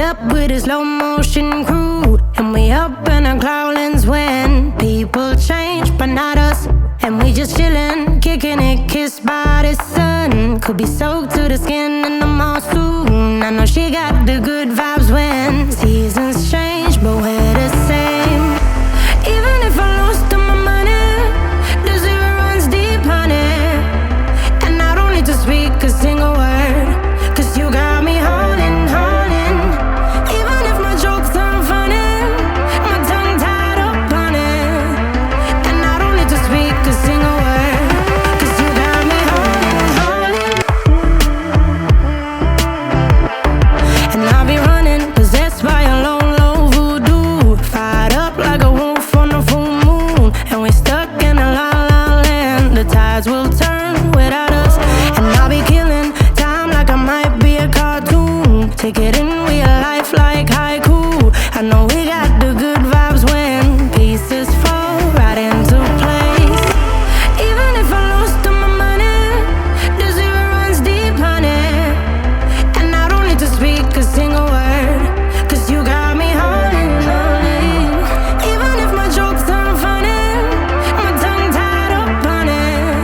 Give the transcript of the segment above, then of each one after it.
up with a slow motion crew, and we up in our cloudlands when people change, but not us. And we just chillin', kicking it, kissed by the sun. Could be soaked to the skin in the monsoon. I know she got the good vibes when seasons change, but we're the same. Even if I lost all my money, the zero runs deep, honey. And I don't need to speak a single word, 'cause you got me holding, holding. Even if my jokes aren't funny, my tongue tied up on it. And I don't need to speak a single word, 'cause you got me holding, holding. And I'll be running, possessed by a low, low voodoo. Fired up like a wolf on a full moon. And we're stuck in a la la land. The tides will turn without us. And I'll be killing time like I might be a cartoon. Take it in real life like haiku. I know we got the good vibes when pieces fall right into place. Even if I lost all my money, the zero runs deep, honey. And I don't need to speak a single word, 'cause you got me holding, holding. Even if my jokes aren't funny, my tongue tied up on it.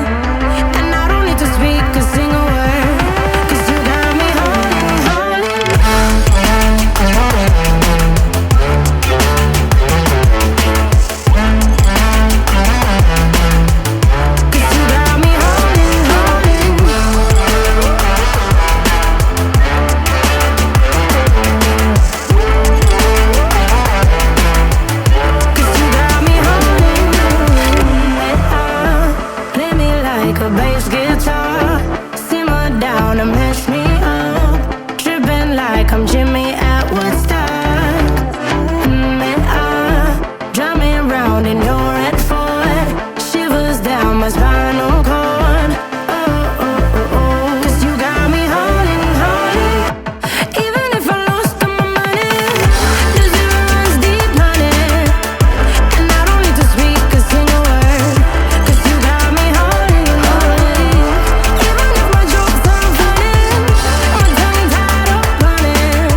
And I don't need to speak a single word, 'cause you got me holding, holding. 'Cause you got me holding, holding. 'Cause you got me holding, holding. Play me like a bass guitar, simmer down and mess me up. Tripping like I'm Jimmy at Woodstock. Drive me around in your red Ford, shivers down my spinal cord. Oh, oh, oh, oh. 'Cause you got me holding, holding. Even if I lost all my money, the zero runs deep, honey. And I don't need to speak a single word, 'cause you got me holding, holding. Even if my jokes aren't funny, my tongue tied up on it.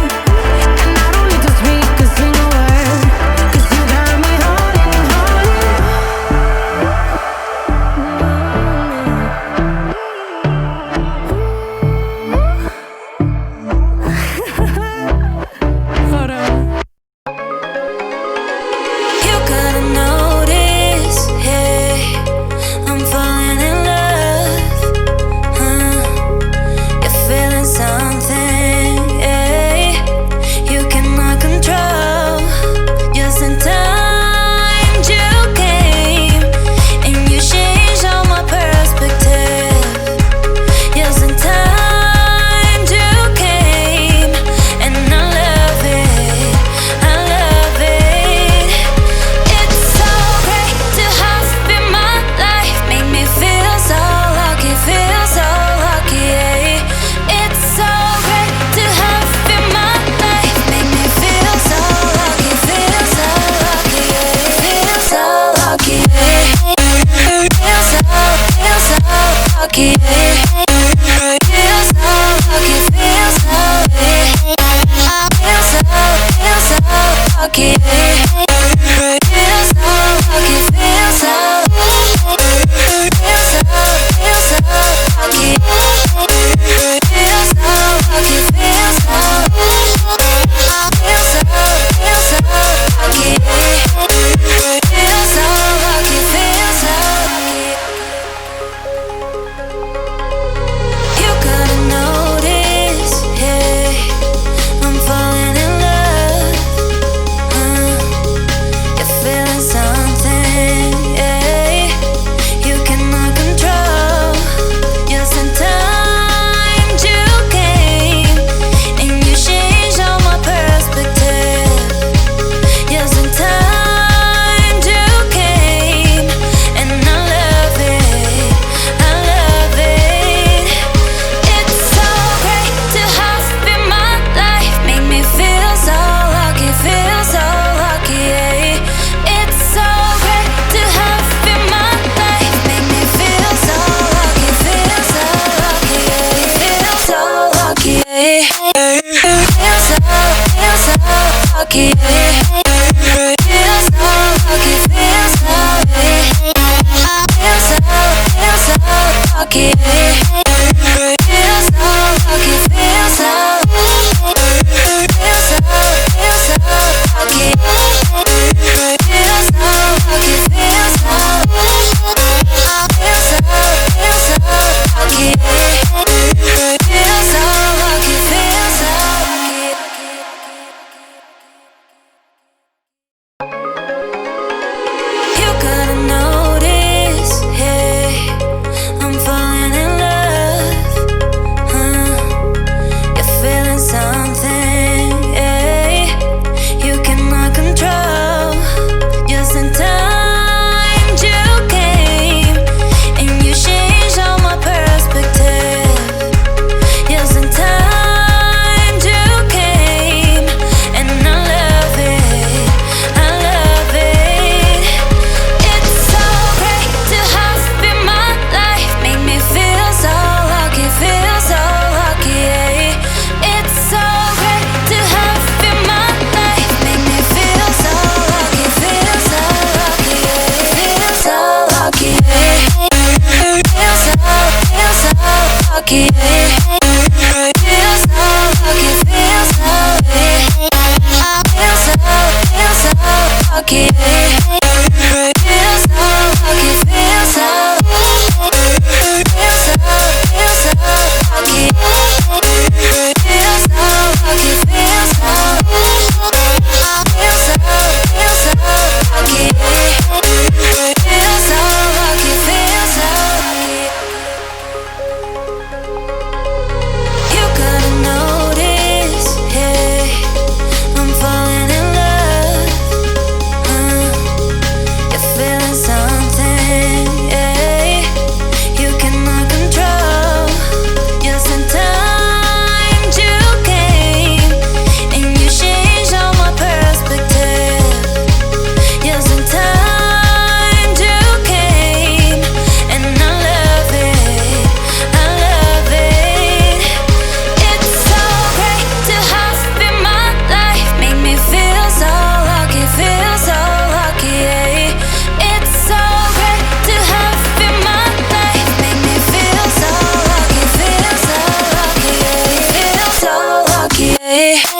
lucky. Feel so lucky, feel so lucky. Feel so lucky. Feel so lucky, feel so lucky. Feel so lucky. Feel so lucky, feel so lucky. Feel so lucky. Feel so lucky, feel so lucky. You gotta notice, hey, I'm falling in love, You're feeling something, hey, you cannot control. Just in time you came, and you changed all my perspective. Just in time you came, and I love it, I love it. It's so great to have you in my life, make me feel so lucky, feel so lucky. It's so great to have you in my life, make me feel so lucky, feel so lucky, feel so lucky, feel so lucky, feel so lucky, feel so lucky, feel so lucky. Feel so lucky, feel so feel so lucky. Feel so lucky, feel so lucky. Feel so lucky, feel so lucky. You gotta notice, hey, I'm falling in love, You're feeling something, hey, you cannot control. Just in time you came, and you changed all my perspective. Just in time you came, and I love it, I love it. It's so great to have you in my life, make me feel so lucky, feel so lucky. It's so great to have you in my life, make me feel so lucky, feel so lucky, feel so lucky.